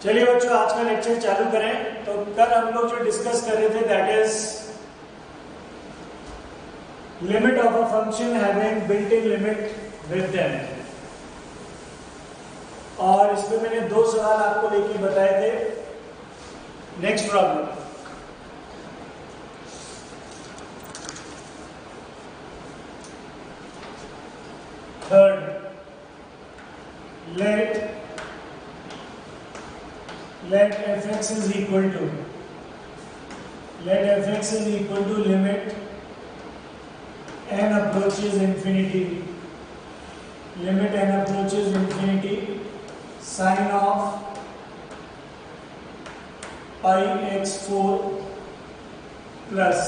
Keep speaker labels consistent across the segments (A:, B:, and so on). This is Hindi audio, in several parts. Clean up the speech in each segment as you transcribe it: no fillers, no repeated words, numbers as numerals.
A: चलिए बच्चों, आज का लेक्चर चालू करें। तो कल हम लोग जो डिस्कस कर रहे थे that is limit of a function having built in limit with them, और इसमें मैंने दो सवाल आपको लेके बताए थे। Next problem, third, let fx is equal to limit n approaches infinity sine of pi x4 plus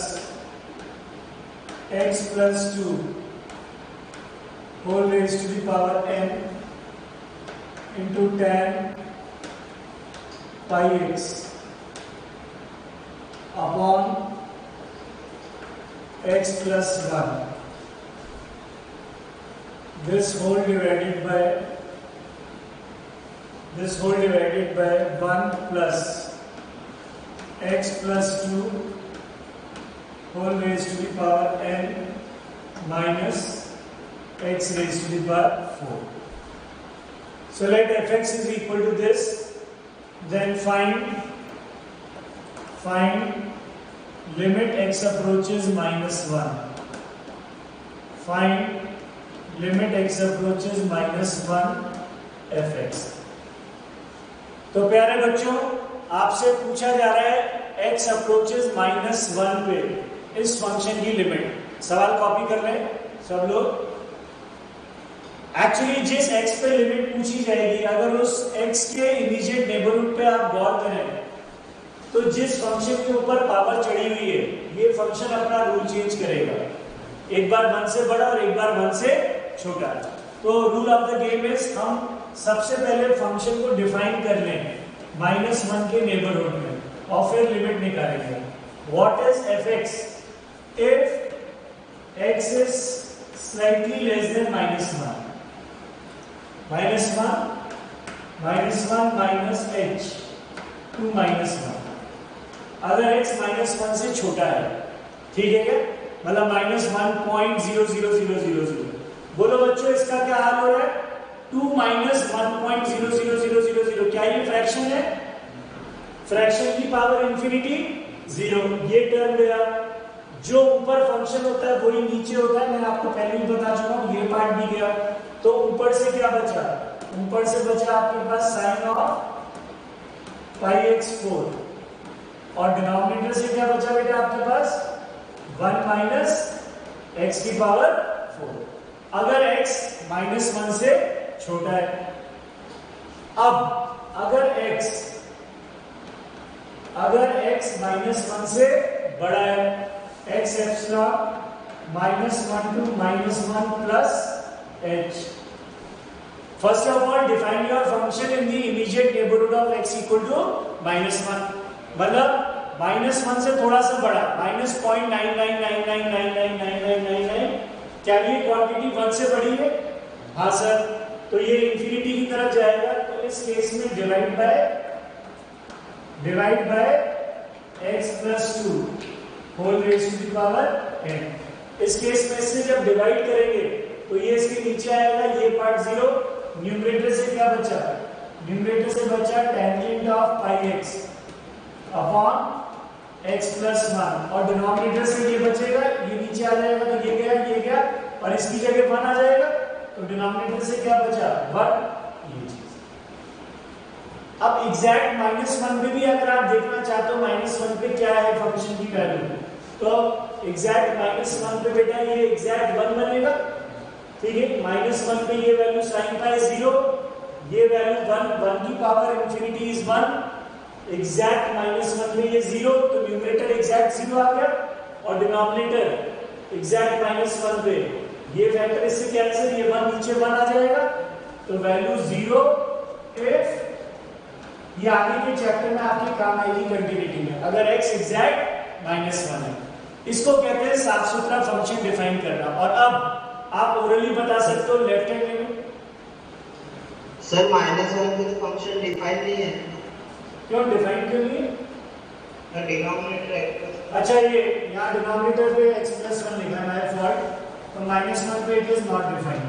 A: x plus 2 whole raised to the power n into tan pi x upon x plus 1, this whole divided by 1 plus x plus 2 whole raised to the power n minus x raised to the power 4. So let fx is equal to this. Then find limit x approaches minus 1. Find limit x approaches minus 1 fx. तो प्यारे बच्चों, आपसे पूछा जा रहा है x approaches minus 1 पे इस फंक्शन की लिमिट। सवाल कॉपी कर लें सब लोग। एक्चुअली जिस x पे लिमिट पूछी जाएगी, अगर उस x के इमीडिएट नेबरहुड पे आप गौर करें तो जिस फंक्शन के ऊपर पावर चढ़ी हुई है ये फंक्शन अपना रूल चेंज करेगा, एक बार 1 से बड़ा और एक बार 1 से छोटा। तो rule of the game is, हम सबसे पहले फंक्शन को डिफाइन कर लें -1 के नेबरहुड में और फिर लिमिट निकालेंगे। What is fx? If x is slightly less than -1 minus 1 minus h to -1, अगर x -1 से छोटा है, ठीक है क्या? मतलब -1.00000। बोलो बच्चों, इसका क्या हाल हो रहा है? 2 minus 1.00000। क्या ये फ्रैक्शन है? फ्रैक्शन की पावर इंफिनिटी 0। ये टर्म गया। जो ऊपर फंक्शन होता है वही नीचे होता है, मैंने आपको पहले ही बता चुका हूं। ये पार्ट भी गया। तो ऊपर से क्या बचा? ऊपर से बचा आपके पास साइन ऑफ पाई x4, और डिनोमिनेटर से क्या बचा बेटा आपके पास? 1 माइनस एक्स की पावर 4, अगर x -1 से छोटा है। अब अगर x -1 से बड़ा है, x epsilon -1 to -1 plus h. First of all, define your function in the immediate neighborhood of x equal to -1. मतलब -1 से थोड़ा सा बड़ा, -0.9999999999। क्या ये क्वांटिटी 1 से बड़ी है? हाँ सर। तो ये इंफिनिटी की तरफ जाएगा। तो इस केस में divide by x plus 2 whole raise to the power n। इस केस में इससे जब डिवाइड करेंगे तो ये इसके नीचे आएगा, ये पार्ट 0। न्यूमरेटर से क्या बचा? न्यूमरेटर से बचा tangent of pi x upon x plus 1, और डिनोमिनेटर से ये बचेगा, ये नीचे आ जाएगा तो ये गया, और इसकी जगह 1 आ जाएगा। तो डिनोमिनेटर से क्या बचा? 1। ये चीज। अब एग्जैक्ट -1 पे भी अगर आप देखना चाहते हो -1 पे क्या है फंक्शन की वैल्यू, तो एग्जैक्ट -1 पे बेटा ये एग्जैक्ट 1 बनेगा, ठीक है। -1 पे ये वैल्यू साइन पाई 0, ये वैल्यू 1 की पावर इंफिनिटी इज 1। एग्जैक्ट -1 पे ये 0, तो न्यूमरेटर एग्जैक्ट 0 आ गया, और डिनोमिनेटर एग्जैक्ट -1 पे ये फैक्टर इससे कैंसिल, ये 1 नीचे 1 आ जाएगा, तो वैल्यू 0। इफ ये आगे के चैप्टर में आपके काम आएगी कंटिन्यूटी में, अगर x एग्जैक्ट -1 है। इसको कहते हैं साफ सुथरा फंक्शन डिफाइन करना। और अब आप ओरली बता सकते हो लेफ्ट हैंड में।
B: सर -1 पे तो फंक्शन डिफाइन नहीं है।
A: क्यों डिफाइन क्यों नहीं है?
B: डिनोमिनेटर
A: अच्छा ये यहाँ डिनोमिनेटर पे x+1 लिखा है माय फॉल्ट, तो -1 पे इट इज नॉट डिफाइंड।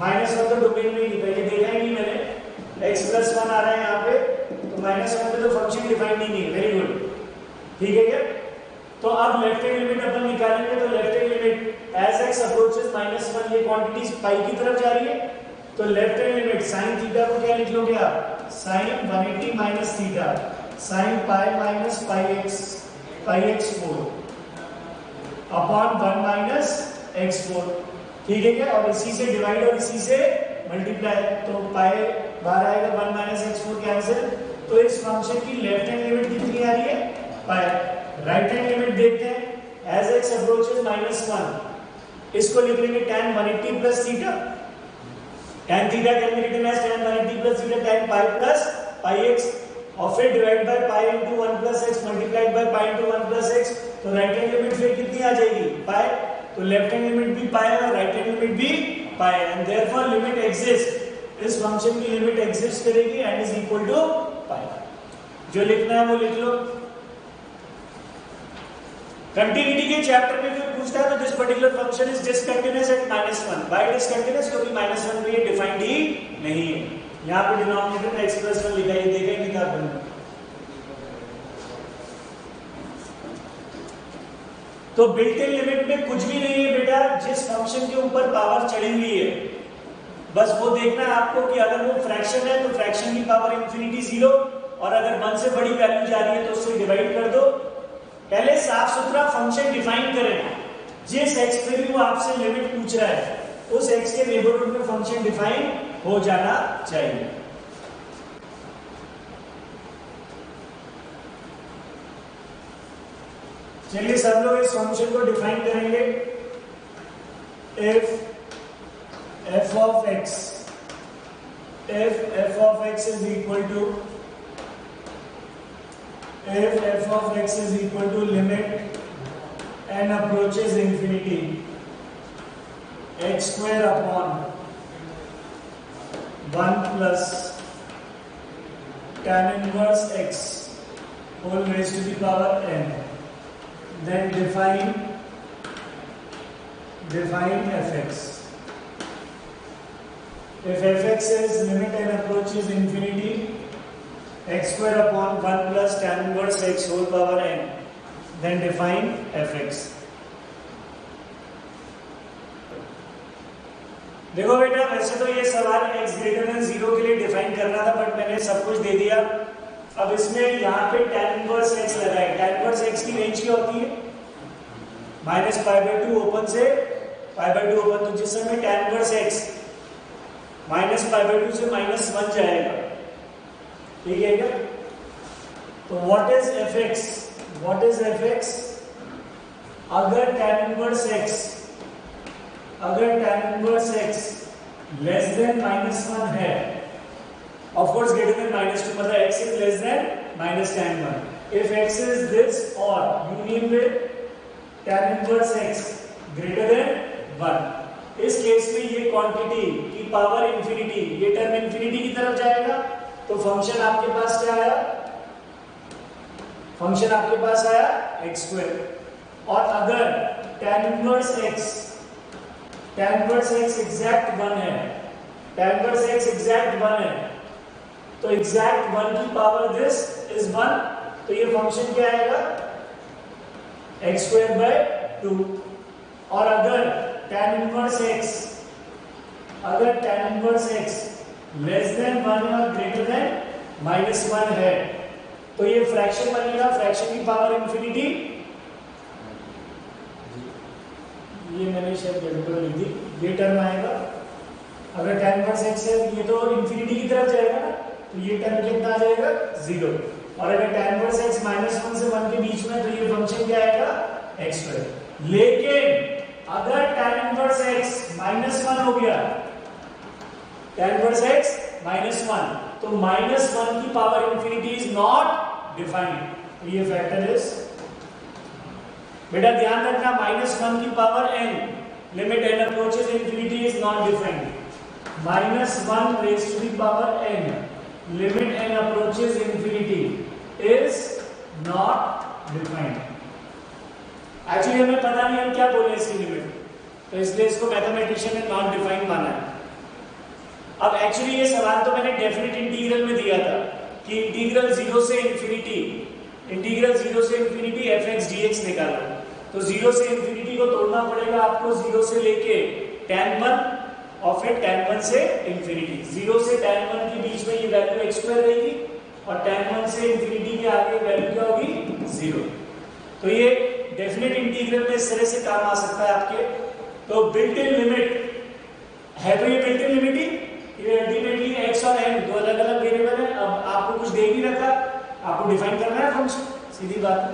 A: -1 तो डोमेन में ही लिखा है, ये देखा ही नहीं मैंने, x+1 आ रहा है यहाँ पे, तो -1 पे तो फंक्शन डिफाइंड ही नहीं है। वेरी गुड, ठीक है क्या? तो अब लेफ्ट हैंड लिमिट अपन निकालेंगे, तो left hand limit as x approaches -1, ये क्वांटिटीज पाई की तरफ जा रही है, तो left hand limit sin theta को क्या लिख लोगे आप? sin 180 minus theta sin pi minus pi x4 upon 1 minus x4, ठीक है क्या? और इसी से डिवाइड और इसी से मल्टीप्लाई, तो पाई बाहर आएगा, 1 माइनस x4 कैंसिल, तो इस फंक्शन की लेफ्ट हैंड लिमिट कितनी आ रही है? पाई। राइट हैंड लिमिट देखते हैं, एज x अप्रोचेस -1, इसको लिख लेंगे tan 180 plus theta, tan theta can be written as tan 180 plus theta tan pi plus pi x, और फिर divide by pi into 1 plus x multiplied by pi into 1 plus x, तो राइट हैंड लिमिट फिर कितनी आ जाएगी? पाई। तो लेफ्ट हैंड लिमिट भी पाई और राइट हैंड लिमिट भी पाई, एंड देयरफॉर लिमिट एग्जिस्ट, इस फंक्शन की लिमिट एग्जिस्ट करेगी एंड इज इक्वल टू पाई। जो लिखना है वो लिख लो। कंटिन्यूटी के चैप्टर में कोई पूछता है तो this particular function is discontinuous at -1, by discontinuous क्योंकि -1 पे ये डिफाइंड ही नहीं है। यहां पे डिनोमिनेटर में x+1 लिखा है, ये देखा ही नहीं था अपन। तो बिल्ट इन लिमिट में कुछ भी नहीं है बेटा, जिस फंक्शन के ऊपर पावर चढ़ी हुई है बस वो देखना है आपको कि अगर वो फ्रैक्शन है तो फ्रैक्शन की पावर इंफिनिटी 0, और अगर 1 से बड़ी वैल्यू जा रही है तो उससे डिवाइड कर दो। पहले साफ सुथरा फंक्शन डिफाइन करें, जिस x पे भी वो आपसे लिमिट पूछ रहा है उस x के नेबरहुड में फंक्शन डिफाइन हो जाना चाहिए। चलिए सब लोग इस फंक्शन को डिफाइन करेंगे। if f of x is equal to limit n approaches infinity x square upon 1 plus tan inverse x whole raised to the power n, then define fx. If fx is limit n approaches infinity x square upon 1 plus tan inverse x whole power n, then define fx. देखो बेटा, वैसे तो ये सवाल x greater than 0 के लिए डिफाइन करना था, बट मैंने सब कुछ दे दिया। अब इसमें यहाँ पे tan inverse x लगा है, tan inverse x की रेंज क्या होती है? -π/2 ओपन से π/2 ओपन, तो जिस समय tan inverse x -π/2 से -1 जाएगा, ठीक है क्या? तो व्हाट इज fx? अगर tan inverse x less than -1 है, ऑफ कोर्स ग्रेटर देन -2, मतलब x is less than -tan 1। If x is this और union with tan inverse x greater than 1, इस केस में ये क्वांटिटी की पावर इंफिनिटी, ये टर्म इंफिनिटी की तरफ जाएगा, तो फंक्शन आपके पास क्या आया? फंक्शन आपके पास आया x²। और अगर tan inverse x एग्जैक्ट 1 है, tan inverse x एग्जैक्ट 1 है, तो एग्जैक्ट 1 की पावर दिस इज 1, तो ये फंक्शन क्या आएगा? x²/2। और अगर tan inverse x less than 1 और ग्रेटर देन -1 है, तो ये फ्रैक्शन बनेगा, फ्रैक्शन की पावर इंफिनिटी, ये मैंने शायद गड़बड़ लिख दी, ये टर्म आएगा। अगर tan inverse x है, ये तो इंफिनिटी की तरफ जाएगा ना, तो ये टर्म कितना आ जाएगा? 0। और अगर tan inverse x -1 से 1 के बीच में, तो ये फंक्शन क्या आएगा? x²। लेकिन अगर tan inverse x -1 हो गया, tan inverse x -1, तो -1 की power infinity is not defined, तो ये फैक्टर इज, बेटा ध्यान रखना, -1 की power n, limit n approaches infinity is not defined, -1 raise to the power n limit n approaches infinity is not defined. Actually हमें पता नहीं हम क्या बोले इसकी लिमिट, तो इसलिए इसको मैथमेटिशियन ने नॉट डिफाइंड माना है। अब एक्चुअली ये सवाल तो मैंने डेफिनेट इंटीग्रल में दिया था कि इंटीग्रल 0 से इंफिनिटी fx dx निकालो, तो 0 से इंफिनिटी को तोड़ना पड़ेगा आपको 0 से लेके tan 1 और फिर tan 1 से इंफिनिटी। 0 से tan 1 के बीच में ये वैल्यू x स्क्वायर रहेगी और tan 1 से इंफिनिटी के आगे वैल्यू क्या होगी 0। तो ये डेफिनेट इंटीग्रल में इस तरह से काम आ सकता है आपके। तो बिल्ट इन लिमिट है, तो ये बिल्ट इन लिमिट ही ये अल्टीमेटली x और n दो अलग अलग वेरिएबल है। अब आपको कुछ दे ही रखा, आपको डिफाइन करना है फंक्शन, सीधी बात है।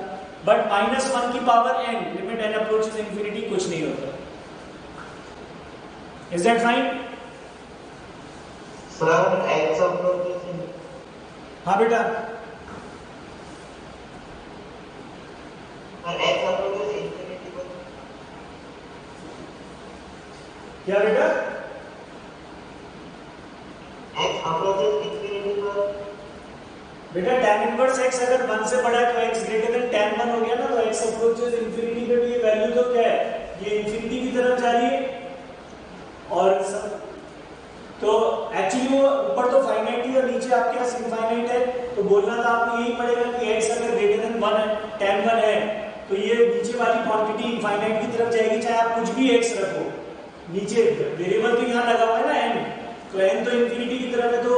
A: बट -1 की power n limit n approaches infinity कुछ नहीं होता। Is that fine?
B: Sir x approaches,
A: हाँ बेटा,
B: और x अप्रोचेस इंफिनिटी को
A: क्या बेटा?
B: x अप्रोचेस इंफिनिटी को
A: बेटा tan इनवर्स x अगर 1 से बड़ा है तो x ग्रेटर देन tan 1 हो गया ना, तो x अप्रोचेस इंफिनिटी पे भी ये वैल्यू तो क्या है, ये इंफिनिटी की तरफ जा रही है। और तो एक्चुअली वो ऊपर तो फाइनाइट ही और नीचे आपके पास इनफाइनाइट है, तो बोलना तो आपको यही पड़ेगा कि x अगर ग्रेटर देन 1 है, tan 1 है, तो ये नीचे वाली क्वांटिटी इनफाइनाइट की तरफ जाएगी, चाहे आप कुछ भी x रखो। नीचे वेरिएबल तो यहाँ लगा हुआ है ना n, तो n तो इंफिनिटी की तरफ है, तो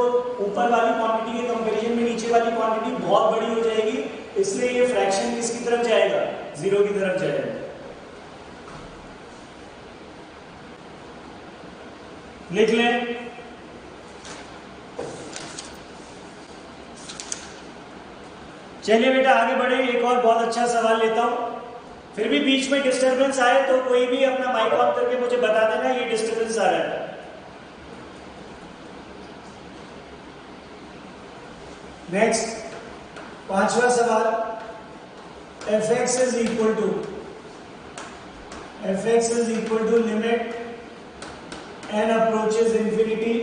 A: ऊपर वाली क्वांटिटी के कंपैरिजन में नीचे वाली क्वांटिटी बहुत बड़ी हो जाएगी, इसलिए ये फ्रैक्शन किसकी तरफ जाएगा, 0 की तरफ जाएगा। लिख लें, चलिए बेटा आगे बढ़े। एक और बहुत अच्छा सवाल लेता हूं, फिर भी बीच में डिस्टरबेंस आए तो कोई भी अपना माइक ऑन करके मुझे बता देना ये डिस्टरबेंस आ रहा है। नेक्स्ट 5वां सवाल, fx is equal to limit n approaches infinity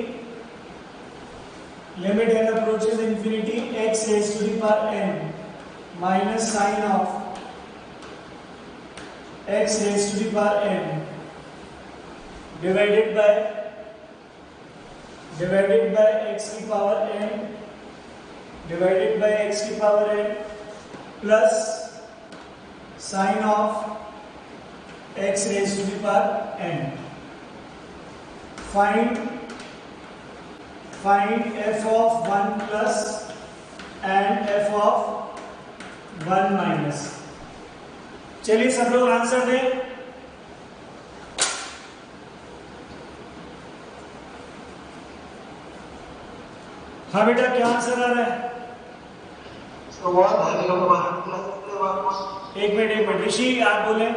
A: x raised to the power n minus sine of x raised to the power n divided by x की power n plus sine of x raised to the power n। Find f of 1 plus and f of 1 minus। चलिए सब लोग आंसर दें। हाँ बेटा क्या आंसर आ रहा है? एक मिनट ऋषि आप बोले।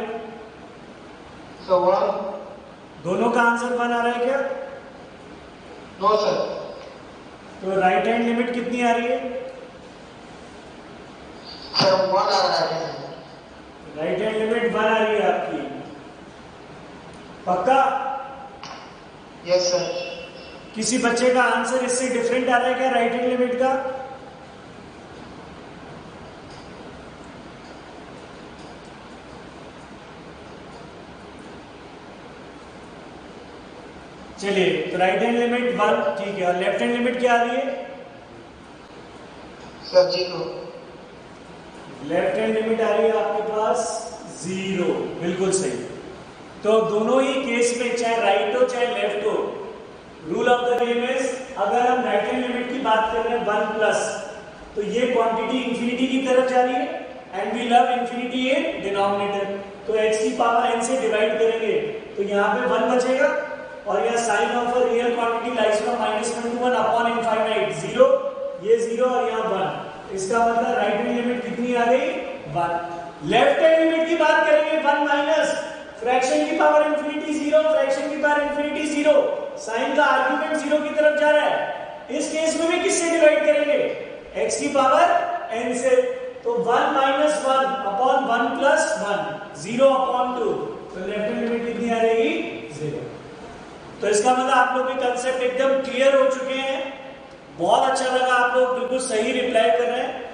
A: दोनों का आंसर 1 आ रहा है क्या?
B: No sir.
A: तो राइट हैंड लिमिट कितनी आ रही है?
B: सर 1 आ रहा है।
A: राइट हैंड लिमिट 1 आ रही है आपकी, पक्का?
B: Yes sir.
A: किसी बच्चे का आंसर इससे डिफरेंट आ रहा है क्या राइट हैंड लिमिट का? चलिए तो राइट हैंड लिमिट 1 ठीक है, और लेफ्ट हैंड लिमिट क्या आ रही है?
B: सर 0।
A: लेफ्ट हैंड लिमिट आ रही है आपके पास 0, बिल्कुल सही। तो दोनों ही केस में चाहे राइट हो चाहे लेफ्ट हो, rule of the game is अगर हम राइट हैंड लिमिट की बात कर रहे हैं 1 प्लस, तो ये क्वांटिटी इंफिनिटी की तरफ जा रही है and we love infinity in denominator, तो x की पावर n से डिवाइड करेंगे तो यहाँ पे 1 बचेगा और यह sine of a real quantity lies from -1 to 1 upon infinite 0, ये 0 और यहाँ 1। इसका मतलब राइट हैंड लिमिट कितनी आ गई 1। लेफ्ट हैंड लिमिट की बात करेंगे 1 माइनस फ्रैक्शन की पावर इंफिनिटी 0, फ्रैक्शन की पावर इंफिनिटी 0, साइन का आर्गुमेंट 0 की तरफ जा रहा है। इस केस में भी किससे डिवाइड करेंगे? x की पावर n से, तो 1 माइनस 1 अपॉन 1 प्लस 1 0 अपॉन 2, तो लेफ्ट हैंड लिमिट कितनी आ रहेगी 0। तो इसका मतलब आप लोग के कंसेप्ट एकदम क्लियर हो चुके हैं। बहुत अच्छा लगा, आप लोग बिल्कुल सही रिप्लाई कर रहे हैं।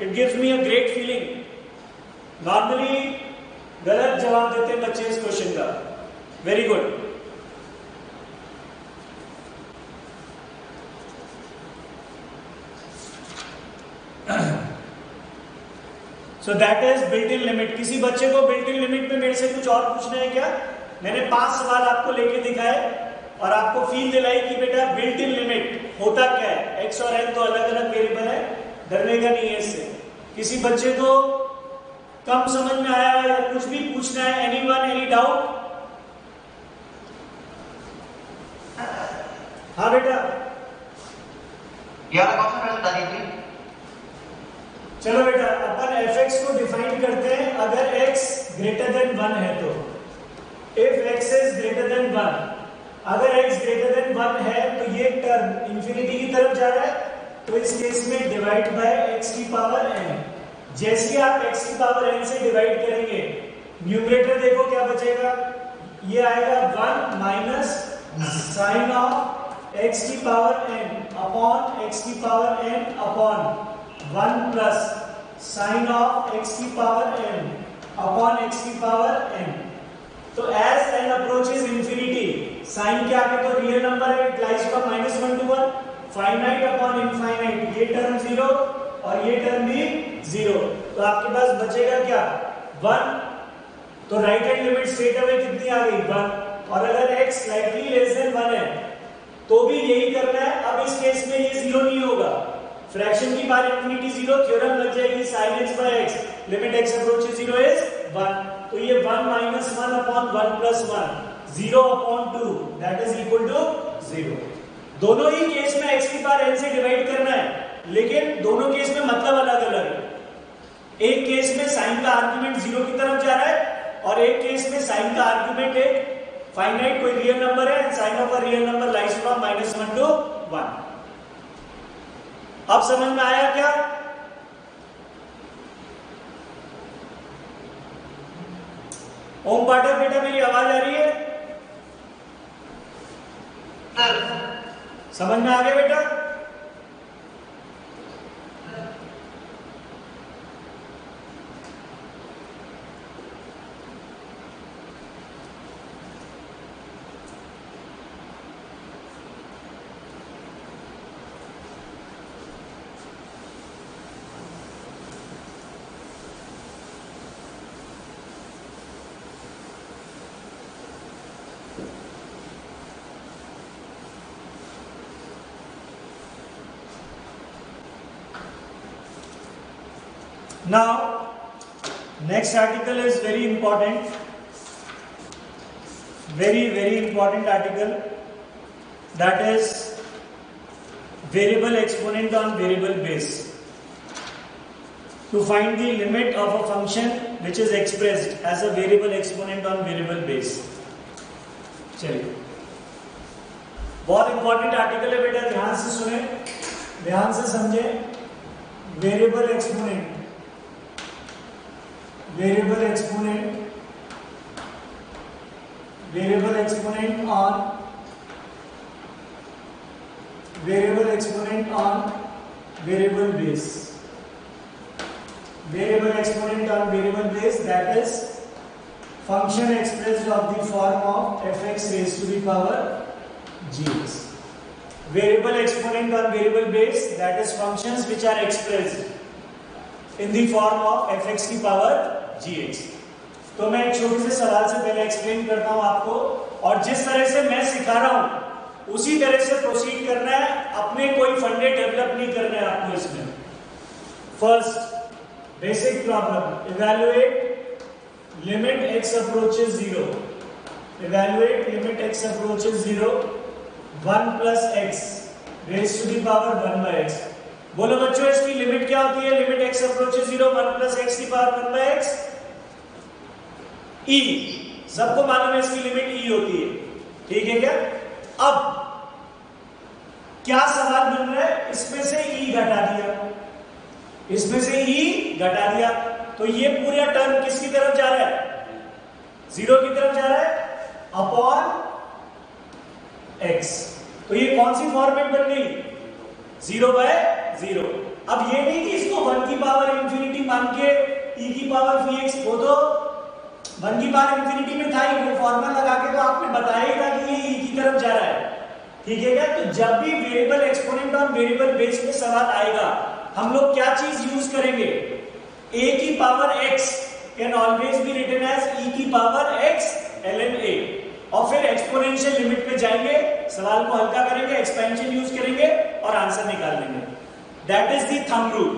A: It gives me a great feeling. Normally गलत जवाब देते हैं बच्चे इस क्वेश्चन का। Very good. So that is built in limit. किसी बच्चे को बिल्ट इन लिमिट में मेरे से कुछ और पूछना है क्या? मैंने 5 सवाल आपको लेके दिखाए और आपको फील दिलाई कि बेटा बिल्ट इन लिमिट होता क्या है। एक्स और एन तो अलग अलग वेरिएबल है, डरने का नहीं है इससे। किसी बच्चे को कम समझ में आया है या कुछ भी पूछना है? Anyone, any doubt? हाँ बेटा। चलो बेटा, अपन fx को डिफाइन करते हैं। अगर x ग्रेटर देन 1 है तो if x is greater than 1, अगर x ग्रेटर देन 1 है तो ये टर्म इंफिनिटी की तरफ जा रहा है, तो इस केस में डिवाइड बाय x की पावर n। जैसे ही आप x की पावर n से डिवाइड करेंगे, न्यूमरेटर देखो क्या बचेगा, ये आएगा 1 माइनस साइन ऑफ x की पावर n अपॉन x की power n upon 1 plus sine of x की पावर n अपॉन x की पावर n। तो as n approaches infinity, sine क्या है तो रियल नंबर है, it lies from -1 to 1, finite upon infinite, ये टर्म 0 और ये टर्म भी 0। तो आपके पास बचेगा क्या? 1। तो right hand limit straight away कितनी आ गई? 1। और अगर x स्लाइटली लेस देन 1 है तो भी यही करना है। अब इस केस में ये 0 नहीं होगा, फ्रैक्शन की बार इंफिनिटी 0, थ्योरम लग जाएगी sin x by x, limit x approaches 0 is 1। तो ये 1 minus 1 upon 1 plus 1, 0 upon 2 that is equal to 0। दोनों ही केस में x की पावर n से डिवाइड करना है, लेकिन दोनों केस में मतलब अलग अलग है। एक केस में साइन का आर्गुमेंट 0 की तरफ जा रहा है और एक केस में साइन का आर्गुमेंट एक फाइनाइट कोई रियल नंबर है, sine of a real number lies from -1 to 1। अब समझ में आया क्या? ओम पाठक बेटा, मेरी आवाज आ रही है? समझ में आ गया बेटा? Now, next article is very important, very important article, that is variable exponent on variable base. To find the limit of a function which is expressed as a variable exponent on variable base. चलिए, बहुत इंपॉर्टेंट आर्टिकल है बेटा, ध्यान से सुने, ध्यान से समझे। Variable exponent, variable exponent on variable base, variable exponent on variable base, that is function expressed of the form of fx raised to the power gx. Variable exponent on variable base, that is functions which are expressed in the form of fx की power gx। तो मैं एक छोटे से सवाल से पहले एक्सप्लेन करता हूं आपको, और जिस तरह से मैं सिखा रहा हूं उसी तरह से प्रोसीड करना है, अपने कोई फंडे डेवलप नहीं करना है आपको इसमें। First basic problem, evaluate limit x approaches 0, evaluate limit x approaches 0, 1 plus x raised to the power 1 by x। बोलो बच्चों, इसकी लिमिट क्या होती है? Limit x approaches 0, 1 plus x की पावर 1 by x, e। सबको मालूम है इसकी लिमिट e होती है, ठीक है क्या? अब क्या सवाल बन रहा है? इसमें से e घटा दिया, इसमें से e घटा दिया, तो ये पूरा टर्म किसकी तरफ जा रहा है? 0 की तरफ जा रहा है, अपॉन x। तो ये कौन सी फॉर्मेट बन गई? 0/0। अब ये नहीं कि इसको 1 की पावर इंफिनिटी मान के e की पावर vx, वो तो 1 की पावर इंफिनिटी में था ही, वो फॉर्मूला लगा के तो आपने बताया ही था कि ये e की तरफ जा रहा है, ठीक है क्या। तो जब भी variable exponent on variable base में सवाल आएगा, हम लोग क्या चीज यूज करेंगे, a की power x can always be written as e की पावर x ln a, और फिर एक्सपोनेंशियल लिमिट पे जाएंगे, सवाल को हल्का करेंगे, एक्सपेंशन यूज करेंगे और आंसर निकाल लेंगे। That is the thumb rule.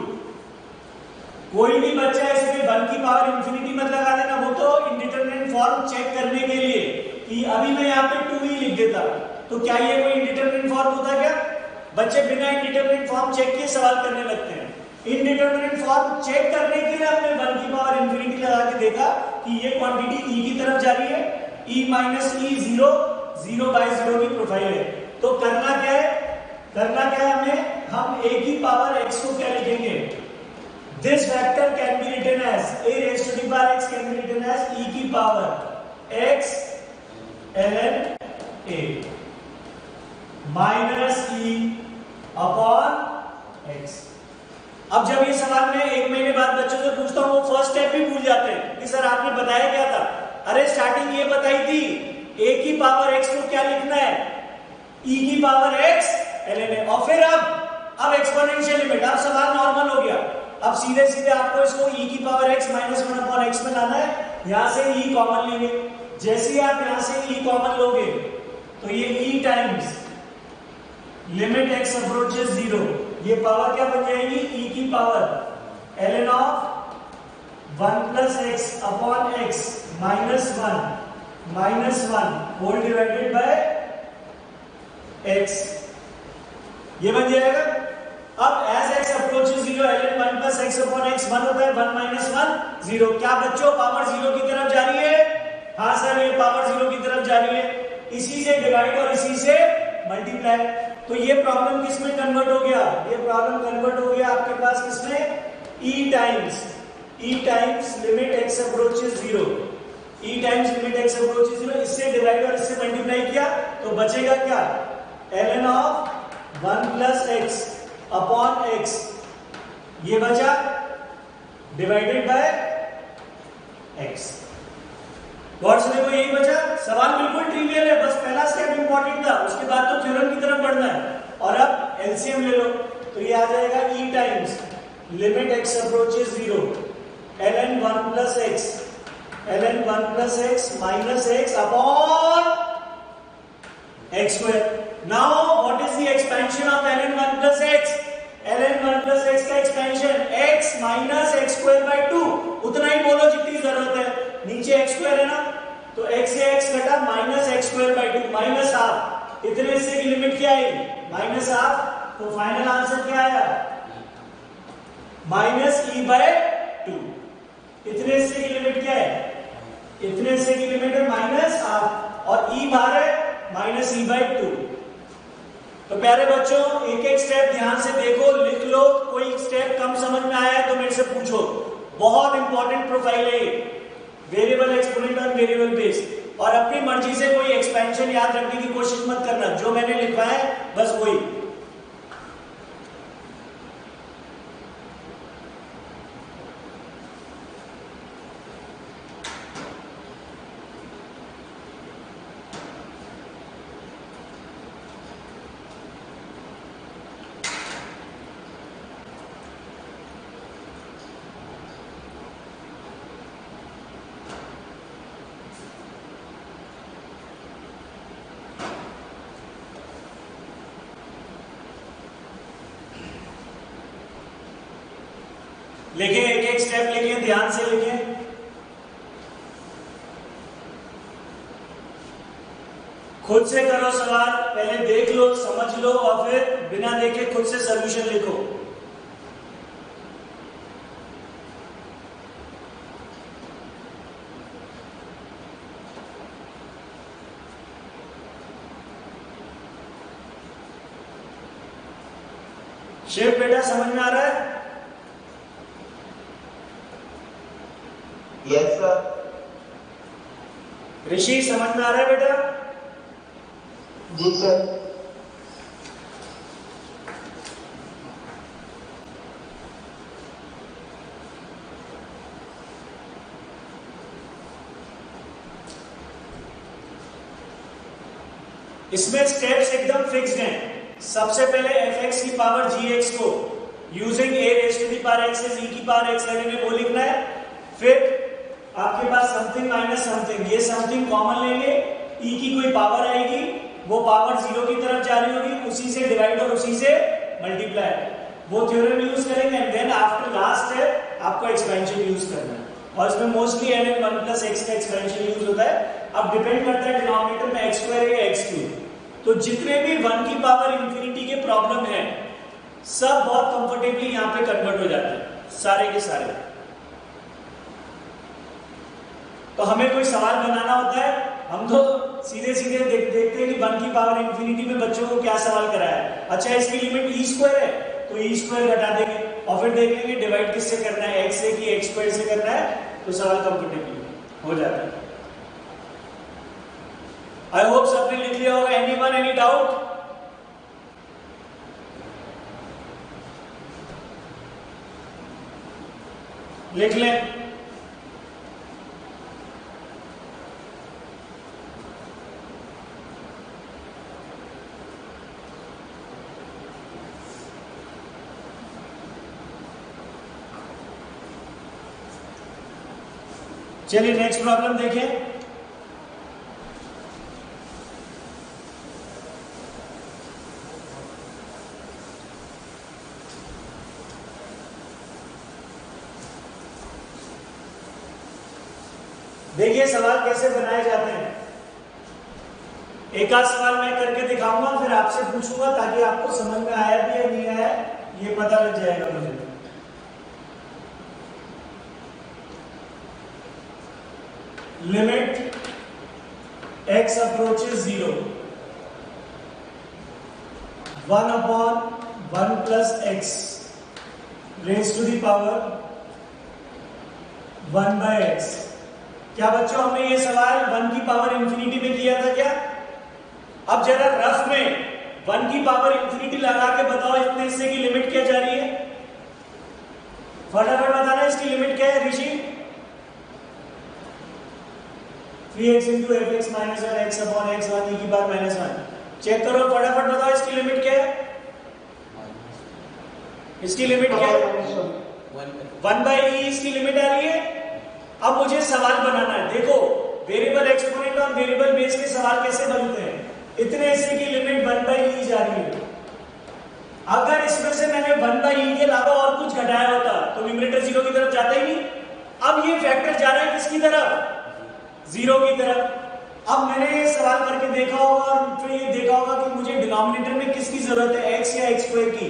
A: कोई भी बच्चा इसमें 1 की पावर इंफिनिटी मत लगा देना, वो तो इंडिटरमिनेट फॉर्म चेक करने के लिए कि अभी मैं यहाँ पे 2 ही लिख देता, तो क्या ये कोई इंडिटरमिनेट फॉर्म होता क्या? बच्चे बिना इंडिटरमिनेट फॉर्म चेक किए सवाल करने लगते हैं। इंडिटरमिनेट फॉर्म चेक करने के लिए हमने 1 की पावर इंफिनिटी लगा के देखा कि ये क्वांटिटी e की तरफ जा रही है, e माइनस e 0/0 की प्रोफाइल है। तो करना क्या है हमें, हम a की पावर x को क्या लिखेंगे, this vector can be written as a raised to the power x can be written as e की power x ln a minus e upon x। अब जब ये सवाल मैं 1 महीने बाद बच्चों से पूछता हूं, वो फर्स्ट स्टेप भी भूल जाते हैं कि सर आपने बताया क्या था। अरे स्टार्टिंग ये बताई थी a की पावर x को क्या लिखना है, e की पावर x ln a, और फिर अब एक्सपोनेंशियल लिमिट, अब सवाल नॉर्मल हो गया। अब सीधे सीधे आपको इसको e की power x minus 1 upon x में लाना है, यहां से e कॉमन लेंगे। जैसे ही आप यहां से e कॉमन लोगे तो ये e times limit x approaches 0, ये पावर क्या बन जाएगी, e की power ln of 1 plus x upon x minus 1 whole divided by x, ये बन जाएगा। अब as x approaches 0 ln 1 plus x upon x 1 होता है, 1 माइनस 1 0। क्या बच्चों पावर 0 की तरफ जा रही है? हाँ सर, ये पावर 0 की तरफ जा रही है। इसी से डिवाइड और इसी से मल्टीप्लाई। तो ये प्रॉब्लम किस में कन्वर्ट हो गया, ये प्रॉब्लम कन्वर्ट हो गया आपके पास किसमें, e times limit x approaches 0, e times limit x approaches 0। इससे डिवाइड और इससे मल्टीप्लाई किया तो बचेगा क्या, ln of 1 plus x upon x, ये बचा डिवाइडेड बाय x। गौर से देखो, यही बचा। सवाल बिल्कुल ट्रिवियल है, बस पहला स्टेप इंपॉर्टेंट था, उसके बाद तो थ्योरम की तरफ बढ़ना है। और अब एलसीएम ले लो तो ये आ जाएगा e times limit x approaches 0 ln 1 plus x minus x upon x square. Now what is the expansion of ln 1 plus x? ln 1 plus x का expansion x minus x square by 2, उतना ही बोलो जितनी जरूरत है। नीचे x स्क्वायर है ना, तो x से x घटा minus x square by 2 minus half, इतने से की लिमिट क्या आएगी, माइनस हाफ। तो फाइनल आंसर क्या आया, माइनस e बाय 2। इतने से की लिमिट क्या है, इतने से की लिमिट है माइनस हाफ, और e बाहर है माइनस e बाय 2। तो प्यारे बच्चों, एक एक स्टेप ध्यान से देखो, लिख लो। कोई स्टेप कम समझ में आया तो मेरे से पूछो। बहुत इंपॉर्टेंट प्रोफाइल है वेरिएबल एक्सपोनेंट और वेरिएबल बेस। और अपनी मर्जी से कोई एक्सपेंशन याद रखने की कोशिश मत करना, जो मैंने लिखा है बस वही। लिखें, एक एक स्टेप लिखें, ध्यान से लिखें। खुद से करो सवाल, पहले देख लो, समझ लो, और फिर बिना देखे खुद से सॉल्यूशन लिखो। शेप बेटा समझ में आ रहा है?
B: Yes sir.
A: ऋषि समझ में आ रहा है बेटा?
B: जी सर।
A: इसमें स्टेप्स एकदम फिक्स्ड हैं। सबसे पहले fx की पावर gx को using a raise to the power x is e की पावर x लेने में वो लिखना है। फिर आपके पास समथिंग माइनस समथिंग, ये समथिंग कॉमन लेंगे, e की कोई पावर आएगी, वो पावर 0 की तरफ जा रही होगी, उसी से डिवाइड और उसी से मल्टीप्लाई, वो थ्योरम यूज करेंगे। And then after last step आपको एक्सपेंशन यूज करना है, और इसमें मोस्टली ln 1 प्लस x का एक्सपेंशन यूज होता है। अब डिपेंड करता है डिनोमिनेटर में x स्क्वायर या x क्यूब। तो जितने भी 1 की पावर इंफिनिटी के प्रॉब्लम है सब बहुत कंफर्टेबली यहां पे कन्वर्ट हो जाते हैं, सारे के सारे। तो हमें कोई सवाल बनाना होता है, हम तो सीधे सीधे देखते हैं कि 1 की पावर इंफिनिटी में बच्चों को क्या सवाल कराया है। अच्छा, इसकी लिमिट ई स्क्वायर है तो ई स्क्वायर घटा देंगे, और फिर देख लेंगे डिवाइड किससे करना है, x से कि x स्क्वायर से करना है, तो सवाल कंफर्टेबली हो जाता है। आई होप सबने लिख लिया होगा। Anyone any doubt? लिख लें। चलिए नेक्स्ट प्रॉब्लम देखें। देखिए सवाल कैसे बनाए जाते हैं। एक आध सवाल मैं करके दिखाऊंगा, फिर आपसे पूछूंगा ताकि आपको समझ में आया भी या नहीं आया ये पता लग जाएगा मुझे। Limit x approaches 0, 1/1 plus x raise to the power 1/x। क्या बच्चों हमने ये सवाल 1 की पावर इंफिनिटी में किया था क्या? अब जरा रफ में 1 की पावर इंफिनिटी लगा के बताओ इतने हिस्से की लिमिट क्या जा रही है, फटाफट बताना इसकी लिमिट क्या है ऋषि? 3x into fx minus 1 x upon x 1 e की पावर माइनस 1। चेक करो फटाफट बताओ इसकी लिमिट क्या है? इसकी लिमिट क्या है? 1/e इसकी लिमिट आ रही है। अब मुझे सवाल बनाना है। देखो वेरिएबल एक्सपोनेंट और वेरिएबल बेस के सवाल कैसे बनते हैं। इतने हिस्से की लिमिट 1/e जा रही है। अगर इसमें से मैंने 1/e के अलावा और कुछ घटाया होता तो न्यूमरेटर 0 की तरफ जाता ही नहीं। अब ये फैक्टर जा रहा है किसकी तरफ? 0 की तरफ। अब मैंने ये सवाल करके देखा होगा और फिर ये देखा होगा कि मुझे डिनोमिनेटर में किसकी जरूरत है, x या x स्क्वायर की।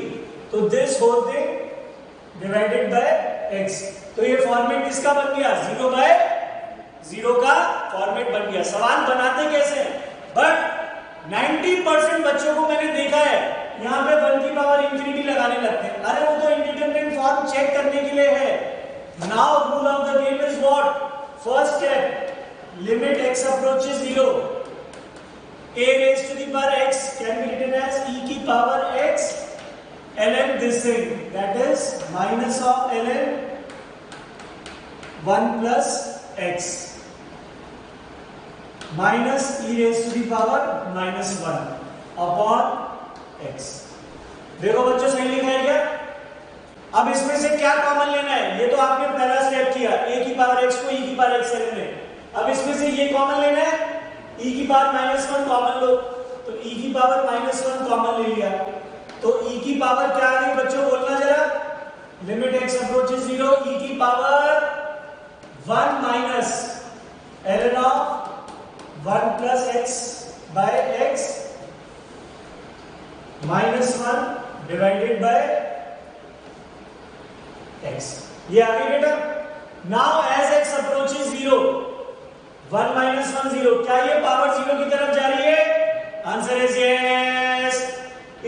A: तो this whole thing divided by x। तो ये फॉर्मेट किसका बन गया? 0/0 का फॉर्मेट बन गया। सवाल बनाते कैसे हैं? बट 90% बच्चों को मैंने देखा है यहाँ पे 1 की पावर इंफिनिटी लगाने लगते हैं। अरे वो तो इंडिटरमिनेट फॉर्म चेक करने के लिए है। Now rule of the game is what? First step, limit x approaches 0, a raised to the power x can be written as e की power x ln this thing, that is minus of ln 1 plus x minus e raised to the power minus 1 upon x। देखो बच्चों सही लिखा है क्या? अब इसमें से क्या कॉमन लेना है? ये तो आपने पहला स्टेप किया, a की पावर x को e की पावर x से लेना है। अब इसमें से ये कॉमन लेना है, e की पावर -1 कॉमन लो, तो e की पावर -1 कॉमन ले लिया, तो e की पावर क्या आ गई बच्चों बोलना जरा? लिमिट x अप्रोचेस 0, e की power 1 minus ln of 1 plus x by x -1 divided by x। ये आ गई बेटा। Now as x approaches 0, 1 minus 1 0, क्या ये पावर 0 की तरफ जा रही है? Answer is yes.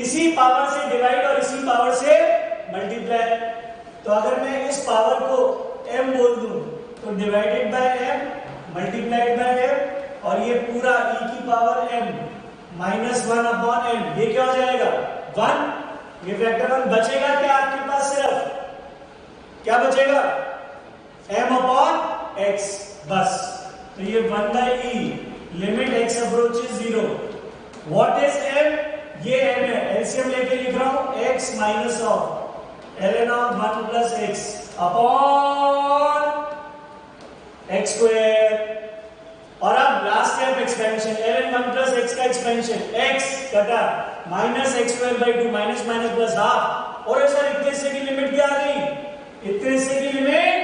A: इसी पावर से डिवाइड और इसी पावर से मल्टीप्लाई। तो अगर मैं इस पावर को m बोल दूं तो divided by m multiplied by m, और ये पूरा e की पावर m -1 अपॉन m, ये क्या हो जाएगा? 1। ये फैक्टर 1 बचेगा क्या आपके पास? सिर्फ क्या बचेगा? m अपॉन x, बस। तो ये 1/e limit x approaches 0, what is m? ये m है, एलसीएम लेके लिख रहा हूं x minus of ln of 1 plus x upon x square. और अब last step expansion, ln 1 plus x का एक्सपेंशन, x कटा minus x square by 2 minus minus plus half. और सर इतने हिस्से की लिमिट क्या आ गई? इतने हिस्से की लिमिट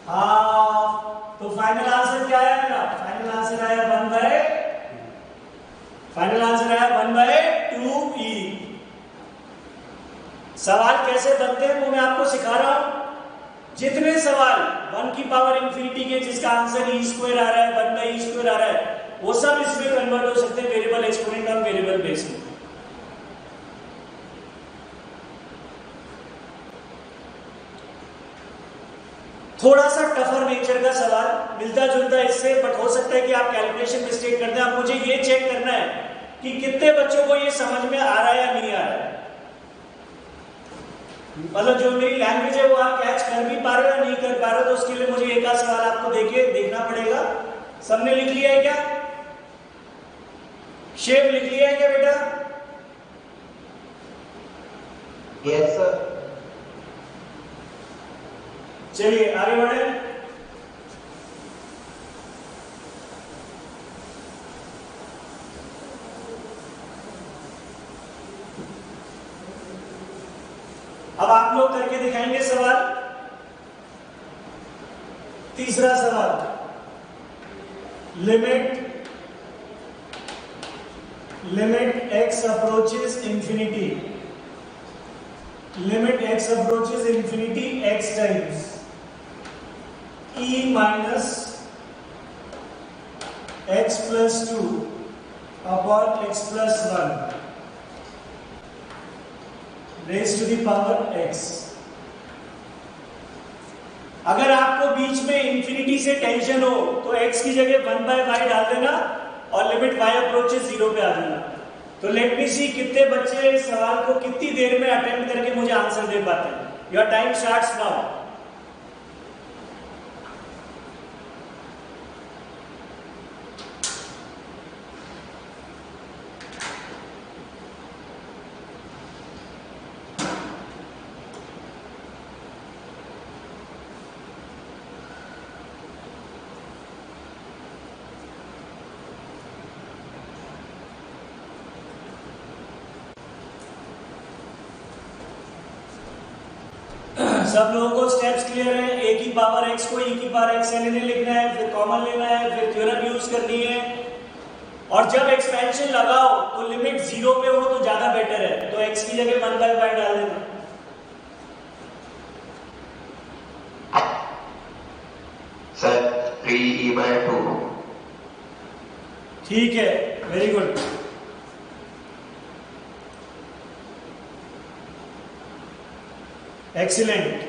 A: हाफ। तो फाइनल आंसर क्या आया मेरा? फाइनल आंसर आया 1 बाय, फाइनल आंसर आया 1 बाय 2e। सवाल कैसे बनते हैं वो मैं आपको सिखा रहा हूं। जितने सवाल 1 की पावर इंफिनिटी के जिसका आंसर e स्क्वायर आ रहा है, 1 बाई e स्क्वायर आ रहा है, वो सब इसमें कन्वर्ट हो सकते हैं वेरिएबल एक्सपोनेंट और वेरिएबल बेस में। थोड़ा सा टफर नेचर का सवाल, मिलता जुलता इससे, बट हो सकता है कि आप कैलकुलेशन मिस्टेक करते हैं। अब मुझे ये चेक करना है कि कितने बच्चों को ये समझ में आ रहा है या नहीं आ रहा है। मतलब जो मेरी लैंग्वेज है वो आप कैच कर भी पा रहे हो या नहीं कर पा रहे हो, तो उसके लिए मुझे एक आध सवाल आपको देखना पड़ेगा। सबने लिख लिया है क्या? शेप लिख लिया है क्या बेटा?
B: Yes sir.
A: चलिए आगे बढ़े। अब आप लोग करके दिखाएंगे सवाल। तीसरा सवाल, limit x approaches infinity, limit x approaches infinity x times e minus x plus 2 upon x plus 1 raise to the power x। अगर आपको बीच में इंफिनिटी से टेंशन हो तो x की जगह 1 बाय y डाल देना और लिमिट y अप्रोचेस 0 पे आ जाना। तो लेट मी सी कितने बच्चे इस सवाल को कितनी देर में अटेम्प्ट करके मुझे आंसर दे पाते हैं। Your time starts now. सब लोगों को स्टेप्स क्लियर है? a की पावर x को e की पावर x लेने लिखना है, फिर कॉमन लेना है, फिर थ्योरम यूज करनी है। और जब एक्सपेंशन लगाओ तो लिमिट 0 पे हो तो ज्यादा बेटर है, तो x की जगह 1 बाय y डाल देना।
B: Sir 3e by 2।
A: ठीक है, वेरी गुड। एक्सीलेंट।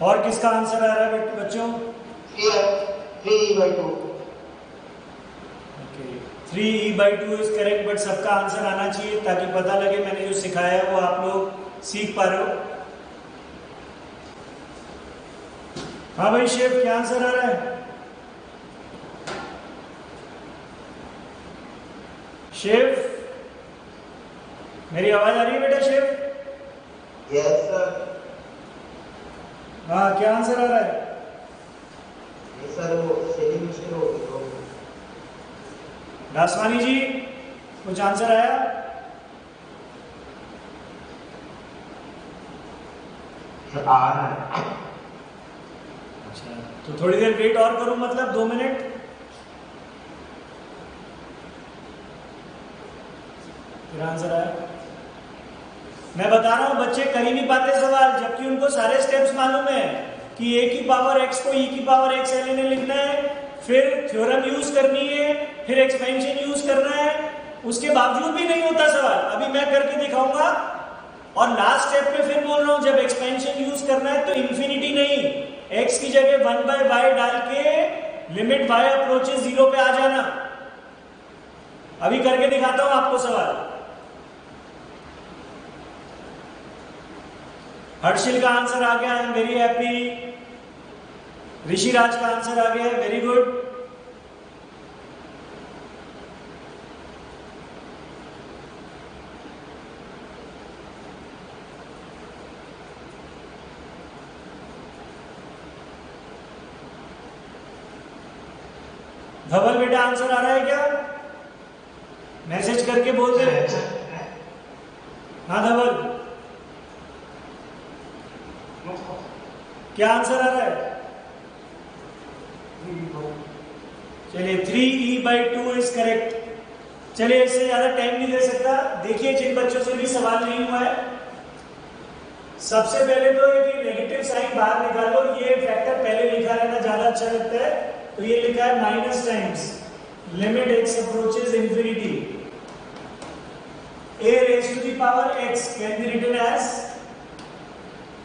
A: और किसका आंसर आ रहा है बच्चों?
B: 3e by 2।
A: Okay, 3e by 2 is correct, but सबका आंसर आना चाहिए ताकि पता लगे मैंने जो सिखाया है वो आप लोग सीख पा रहे हो। हाँ भाई शेफ, क्या आंसर आ रहा है? शेफ, मेरी आवाज आ रही है बेटा शेफ?
B: Yes sir.
A: हाँ, क्या आंसर आ रहा है?
B: ये सर वो सेलिब्रेशन हो गई तो।
A: दासवानी जी, कुछ आंसर आया?
B: आ रहा है।
A: अच्छा, तो थोड़ी देर वेट और करूं, मतलब 2 मिनट? फिर आंसर आया। मैं बता रहा हूं बच्चे कर ही नहीं पाते सवाल, जबकि उनको सारे स्टेप्स मालूम है कि a की पावर x को e की पावर x लेने लिखना है, फिर थ्योरम यूज करनी है, फिर एक्सपेंशन यूज करना है, उसके बावजूद भी नहीं होता सवाल। अभी मैं करके दिखाऊंगा। और लास्ट स्टेप पे फिर बोल रहा हूं, जब एक्सपेंशन यूज करना है तो इंफिनिटी नहीं, x की जगह 1 बाय y डाल के लिमिट y अप्रोचेस 0 पे आ जाना। अभी करके दिखाता हूं आपको सवाल। हर्षिल का आंसर आ गया, I am very happy. Rishiraj का आंसर आ गया, वेरी गुड। धवल बेटा आंसर आ रहा है क्या? मैसेज करके बोल दे। हाँ धवल, क्या आंसर आ रहा है? चलिए 3e/2 इज करेक्ट। चलिए इससे ज्यादा टाइम नहीं दे सकता। देखिए जिन बच्चों से भी सवाल नहीं हुआ है, सबसे पहले तो ये नेगेटिव साइन बाहर निकालो। ये फैक्टर पहले लिखा रहना ज्यादा अच्छा लगता है, तो ये लिखा है minus times limit x approaches infinity a raised to the power x can be written as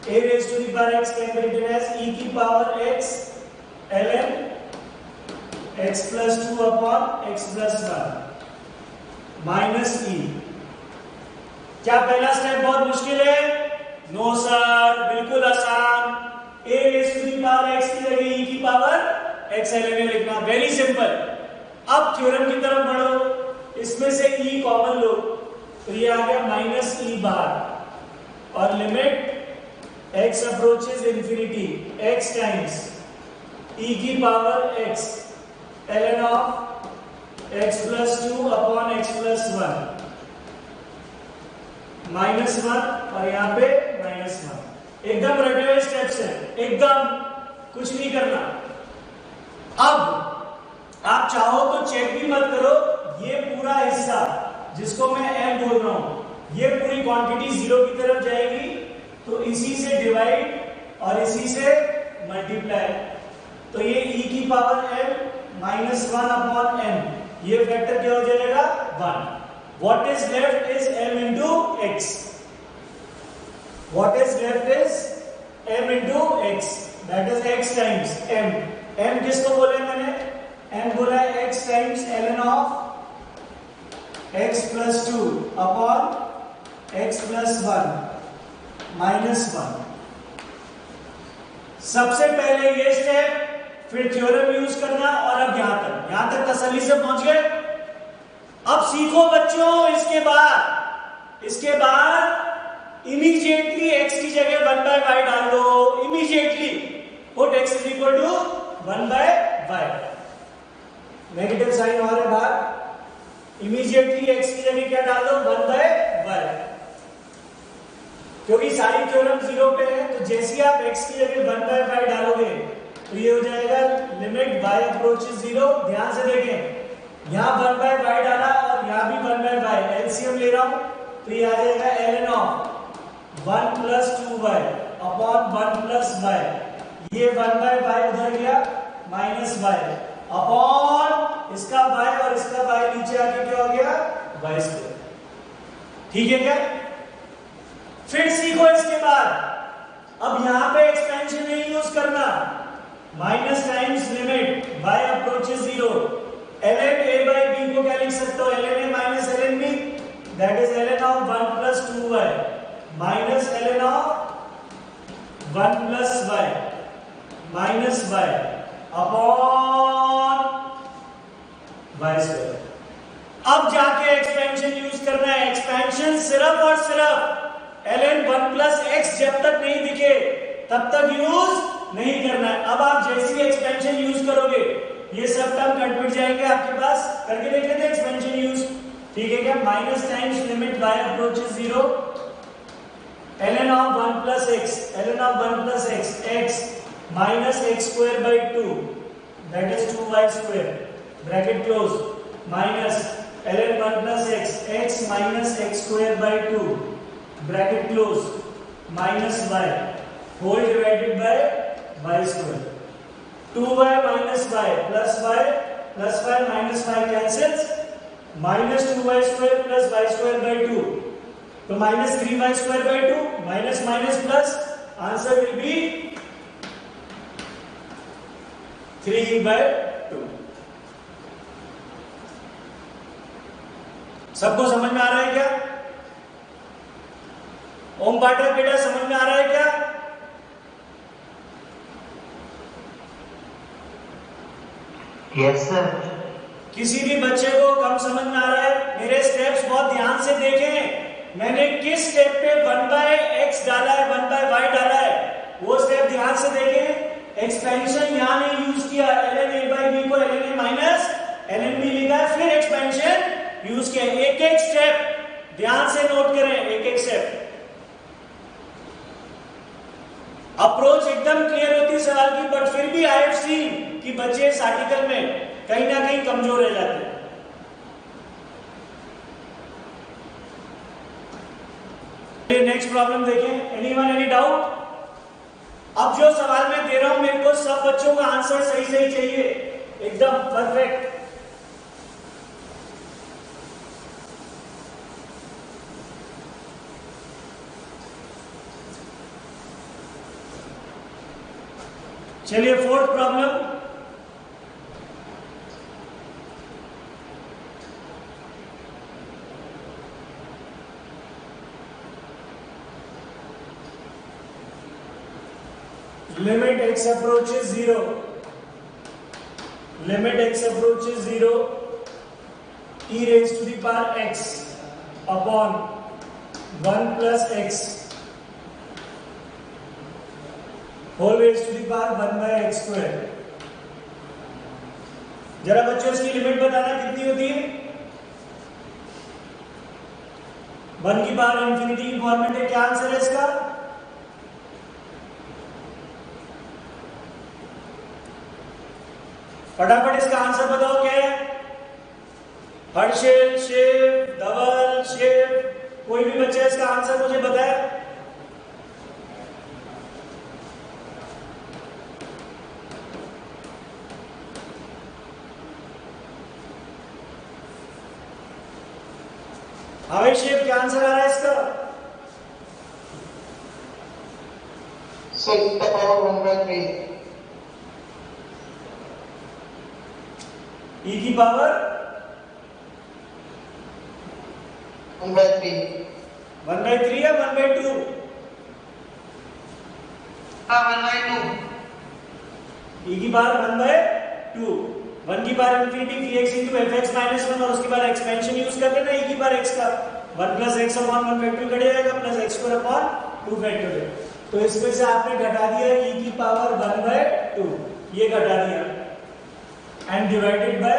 A: a raised to the power x can be written as e की power x ln x plus 2 upon x plus 1 minus e। क्या पहला स्टेप बहुत मुश्किल है? नो सर, बिल्कुल आसान। a raised to the power x की जगह e की पावर x ln लिखना, वेरी सिंपल। अब थ्योरम की तरफ बढ़ो, इसमें से e कॉमन लो, तो ये आ गया माइनस ई बार और limit x approaches infinity x times e की power x ln of x plus 2 upon x plus 1 minus 1 और यहाँ पे माइनस 1। एकदम रटे हुए स्टेप्स है, एकदम कुछ नहीं करना। अब आप चाहो तो चेक भी मत करो, ये पूरा हिस्सा जिसको मैं m बोल रहा हूं, ये पूरी क्वांटिटी जीरो की तरफ जाएगी, तो इसी से डिवाइड और इसी से मल्टीप्लाई, तो ये e की power m minus 1 upon m, ये फैक्टर क्या हो जाएगा? 1। What is left is m into x। What is left is m into x, that is x times m। m किसको बोले मैंने? m बोला है x times ln of x plus 2 upon x plus 1 minus 1। सबसे पहले ये स्टेप, फिर थ्योरम यूज करना, और अब यहां तक तसल्ली से पहुंच गए। अब सीखो बच्चों, इसके बाद इमीडिएटली x की जगह 1/y डाल दो। Immediately put x is equal to 1/y। Negative sine और है बाहर, इमीडिएटली x की जगह क्या डाल दो? 1/y, क्योंकि सारी थ्योरम जीरो पे है, तो जैसे ही आप x की जगह 1/y डालोगे तो ये हो जाएगा लिमिट y अप्रोचेस 0। ध्यान से देखें, यहाँ 1/y डाला और यहाँ भी 1/y, एलसीएम ले रहा हूं, तो ये आ जाएगा ln of 1 plus 2y upon 1 plus y। ये 1/y उधर गया, माइनस y अपॉन इसका y और इसका y नीचे आके क्या हो गया? y square. ठीक है क्या? फिर सीखो इसके बाद, अब यहां पे एक्सपेंशन नहीं यूज करना। Minus times limit y approaches 0, ln a by b को क्या लिख सकते हो? ln a minus ln b, that is ln of 1 plus 2y minus ln of 1 plus y minus y upon y square. अब जाके एक्सपेंशन यूज करना है। एक्सपेंशन सिर्फ और सिर्फ ln 1 प्लस x जब तक नहीं दिखे तब तक यूज नहीं करना है। अब आप जैसी एक्सपेंशन यूज करोगे ये सब टर्म कट पिट जाएंगे आपके पास। करके देख लेते हैं एक्सपेंशन यूज, ठीक है क्या? Minus times limit y approaches 0 ln of 1 plus x, ln of 1 plus x minus x square by 2, that is 2y square, bracket close, minus ln 1 plus x minus x square by 2, bracket close, minus y whole divided by y square. 2y minus y plus y minus y cancels, minus 2y square plus y square by 2, तो minus 3y square by 2, minus minus plus, answer will be 3/2। सबको समझ में आ रहा है क्या? ओम पाठक बेटा समझ में आ रहा है क्या?
B: Yes sir.
A: किसी भी बच्चे को कम समझ में आ रहा है, मेरे स्टेप्स बहुत ध्यान से देखें। मैंने किस स्टेप पे 1/x डाला है, 1/y डाला है, वो स्टेप ध्यान से देखें। एक्सपेंशन यहां नहीं यूज किया, ln a by b को ln a minus ln b लिखा है, फिर एक्सपेंशन यूज किया। एक एक स्टेप ध्यान से नोट करें, एक एक स्टेप। अप्रोच एकदम क्लियर होती है सवाल की, बट फिर भी आई हैव सीन कि बच्चे इस आर्टिकल में कहीं ना कहीं कमजोर रह जाते हैं। नेक्स्ट प्रॉब्लम देखें। Anyone any doubt? अब जो सवाल मैं दे रहा हूं, मेरे को सब बच्चों का आंसर सही सही चाहिए, एकदम परफेक्ट। चलिए fourth problem. limit x approaches 0, limit x approaches 0, e raised to the power x upon 1 plus x whole raised to the power 1 by x square। जरा बच्चों इसकी लिमिट बताना कितनी होती है? 1 की पावर इंफिनिटी की फॉर्मेट है। क्या आंसर है इसका? फटाफट इसका आंसर बताओ क्या है? हर्षिल, शिव, धवल, शिव, कोई भी बच्चा इसका आंसर मुझे बताए। हाँ शिव, क्या आंसर आ रहा है इसका?
B: Sir power 1/3।
A: e की पावर
B: 1/3।
A: 1/3 या 1/2?
B: हाँ 1/2।
A: e की पावर 1/2। 1 की power infinity px into fx minus 1 और उसके बाद एक्सपेंशन यूज कर लेना e की पावर x का 1 plus x upon 1/2 कट जाएगा plus x square upon 2 factorial. तो इसमें से आपने घटा दिया e की पावर 1/2, ये घटा दिया एंड डिवाइडेड बाय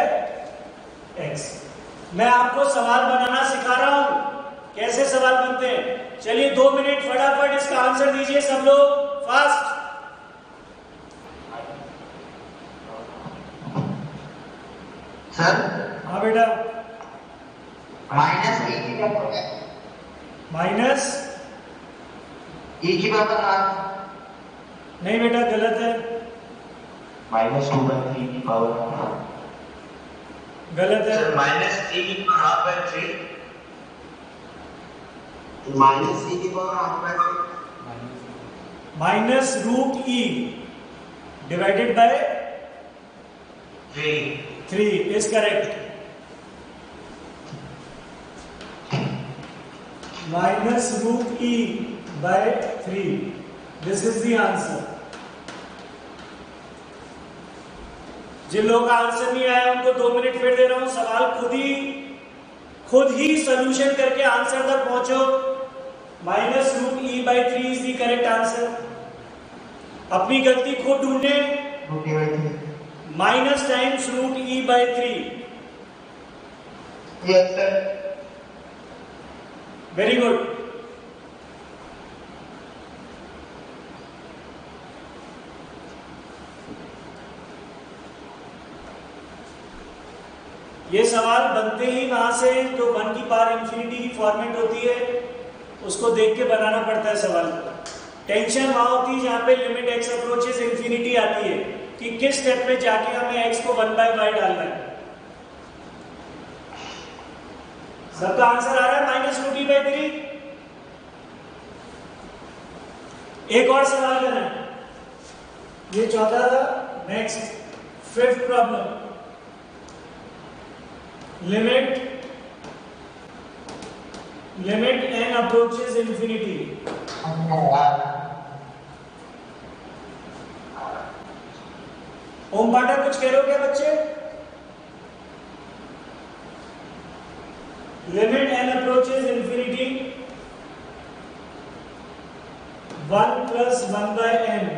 A: x। मैं आपको सवाल बनाना सिखा रहा हूं, कैसे सवाल बनते हैं। चलिए 2 मिनट फटाफट इसका आंसर दीजिए सब लोग, फास्ट।
B: सर
A: हाँ बेटा।
B: माइनस e की पावर
A: माइनस
B: e की पावर हाफ।
A: नहीं बेटा, गलत है,
B: माइनस 2/3 की पावर हाफ।
A: गलत है।
B: सर माइनस e की power half by 3। Minus e की power half by 3
A: minus root e divided by 3 is correct. Minus root e by 3, this is the answer. जिन लोगों का आंसर नहीं आया उनको 2 मिनट फिर दे रहा हूं। सवाल खुद ही सॉल्यूशन करके आंसर तक पहुंचो। Minus root e by 3 is the correct answer. अपनी गलती खुद ढूंढने। Minus times root e by 3।
B: Yes sir.
A: Very good. ये सवाल बनते ही वहां से जो 1 की पावर इंफिनिटी की फॉर्मेट होती है उसको देख के बनाना पड़ता है सवाल। टेंशन वहां होती है जहां पे लिमिट x अप्रोचेस इंफिनिटी आती है कि किस स्टेप में जाके हमें x को 1/y डालना है। सबका आंसर आ रहा है माइनस रूट ई बाई 3। एक और सवाल करना है, ये चौथा था। Next fifth problem. limit n approaches infinity। Om Pathak कुछ कह रहे हो क्या बच्चे? Limit n approaches infinity 1 plus 1 by n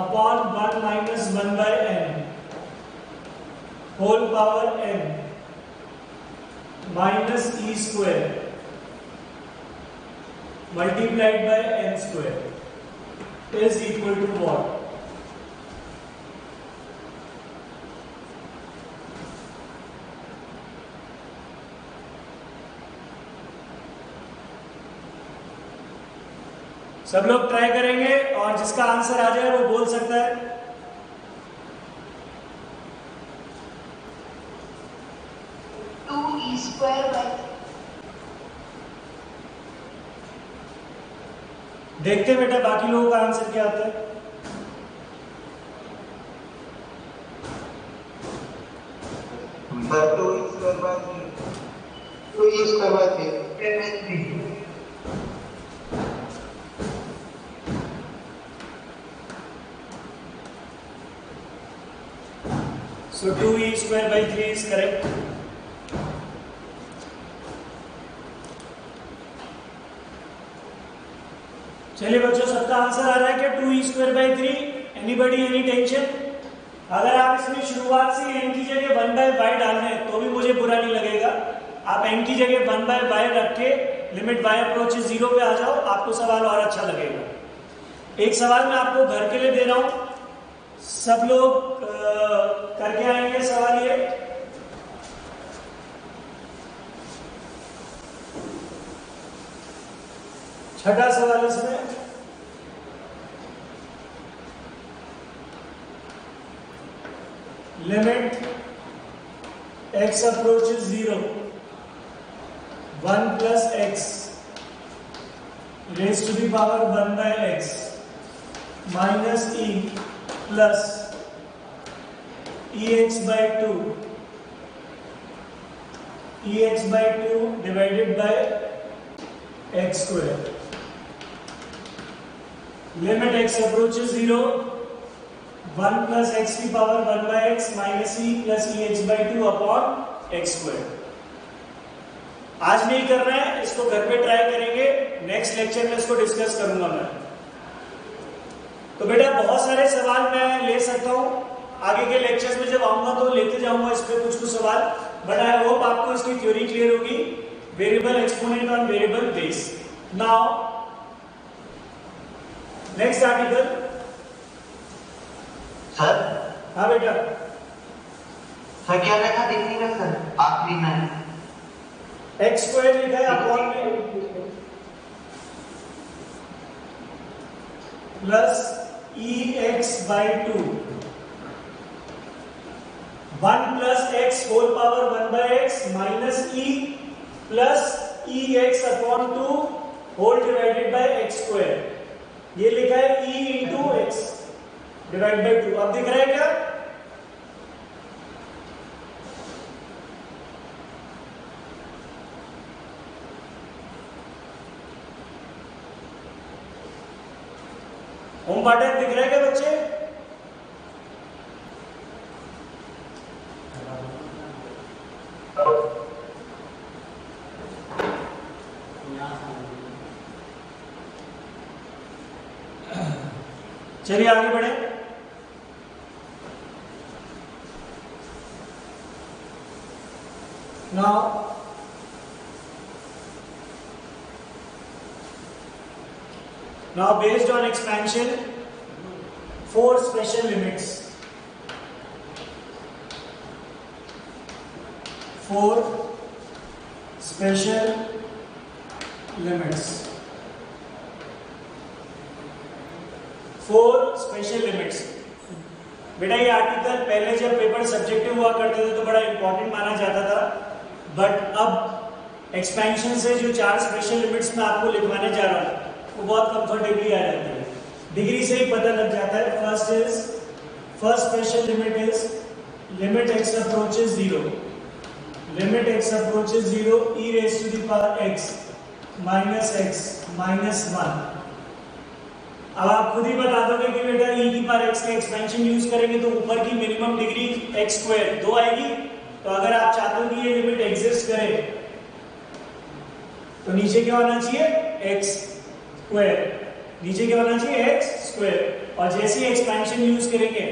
A: upon 1 minus 1 by n whole power n minus e square multiplied by n square is equal to what? सब लोग ट्राई करेंगे और जिसका आंसर आ जाए वो बोल सकता है। देखते हैं बेटा बाकी लोगों का आंसर क्या आता है। So 2e square by 3 is correct. चलिए बच्चों सबका आंसर आ रहा है क्या 2e square by 3? Anybody any tension? अगर आप इसमें शुरुआत से n की जगह 1 by y डाल दें तो भी मुझे बुरा नहीं लगेगा। आप n की जगह 1 by y रख के लिमिट y अप्रोचेज 0 पे आ जाओ, आपको सवाल और अच्छा लगेगा। एक सवाल मैं आपको घर के लिए दे रहा हूं, सब लोग करके आएंगे सवाल ये। छठा सवाल इसमें limit x approaches 0 1 plus x raise to the power 1 by x minus e plus ex by 2 divided by x square. Limit x approaches 0 1 plus x की power 1 by x minus e plus ex by 2 upon x square. आज नहीं कर रहे हैं, इसको घर पे ट्राई करेंगे, नेक्स्ट लेक्चर में इसको डिस्कस करूंगा मैं। तो बेटा बहुत सारे सवाल मैं ले सकता हूं, आगे के लेक्चर्स में जब आऊंगा तो लेते जाऊंगा इस पे कुछ सवाल, बट आई होप आपको इसकी थ्योरी क्लियर होगी। Variable exponent on variable base. Now next article.
B: Sir
A: हाँ बेटा
B: सर क्या लिखा देखिएगा सर आखिरी में
A: एक्स स्क्वायर लिखा है अपॉन में plus e x by 2 1 plus x whole power 1 by x minus e plus e x upon 2 whole divided by x square. ये लिखा है e into x divide by 2। अब दिख रहा है क्या? होम पैटर्न दिख रहा है क्या बच्चे? चलिए आगे बढ़े। Now based on expansion, 4 special limits. 4 special limits. 4 special limits. बेटा ये आर्टिकल पहले जब पेपर सब्जेक्टिव हुआ करते थे तो बड़ा इंपॉर्टेंट माना जाता था, बट अब एक्सपेंशन से जो 4 स्पेशल लिमिट्स मैं आपको लिखवाने जा रहा हूँ वो बहुत कंफर्टेबली आ जाती है, डिग्री से ही पता लग जाता है। First special limit is limit x approaches 0, limit x approaches 0 e raise to the power x minus x minus 1। अब आप खुद ही बता दोगे कि बेटा e की पावर x का एक्सपेंशन यूज करेंगे तो ऊपर की मिनिमम डिग्री x स्क्वायर 2 आएगी। तो अगर आप चाहते हो कि ये लिमिट एग्जिस्ट करे तो नीचे क्या होना चाहिए एक्स स्क्वायर, नीचे क्या होना चाहिए एक्स स्क्वायर। और जैसे ही एक्सपेंशन यूज करेंगे